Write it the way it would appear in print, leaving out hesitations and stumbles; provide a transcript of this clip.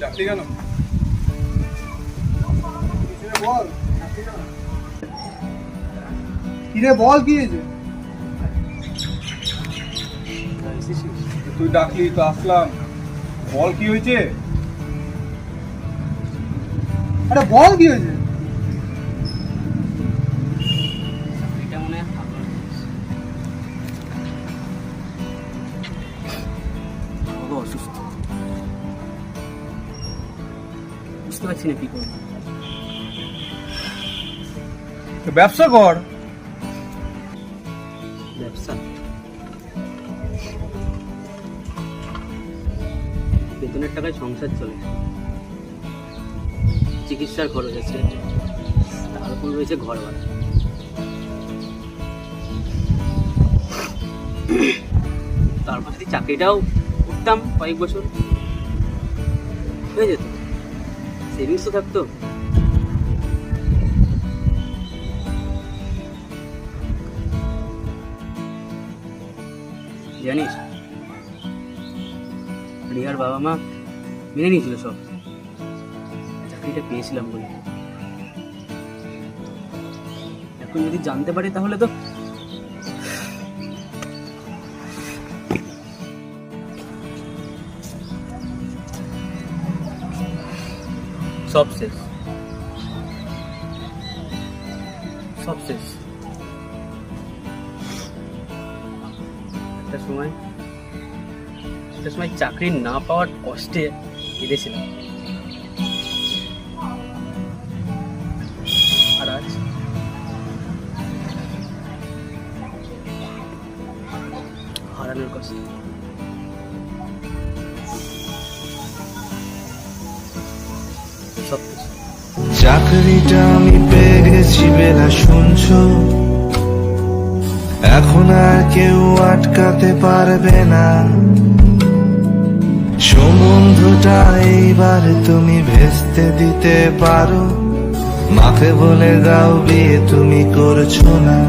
ডাকলি কেন? বল কিরে, বল কি হয়েছে? তুই ডাকলি তো আসলাম, বল কি হয়েছে? আরে বল কি হয়েছে? অসুস্থ, বুঝতে পারছি না কি করবো। ব্যবসা কর। ব্যবসা? বেতনের টাকায় সংসার চলে, চিকিৎসার খরচ আছে, তার উপর রয়েছে ঘর ভাড়া। তারপর যদি চাকরিটাও করতাম কয়েক বছর, হয়ে যেত, সেভিংস তো থাকতো। জানিস, রিয়ার বাবা মা মেনে নিয়েছিল সব, চাকরিটা পেয়েছিলাম বলে। এখন যদি জানতে পারি তাহলে তো সব শেষ, সব শেষ। একটা সময় চাকরি না পাওয়ার কষ্টে কেঁদেছিলাম, আর আজ হারানোর কষ্ট। সব কিছু। চাকরিটা আমি পেয়ে গেছি বেলা, শুনছো? এখন আর কেউ আটকাতে পারবে না সম্বন্ধটা, এইবার তুমি ভেস্তে দিতে পারো। মাকে বলে দাও বিয়ে তুমি করছো না।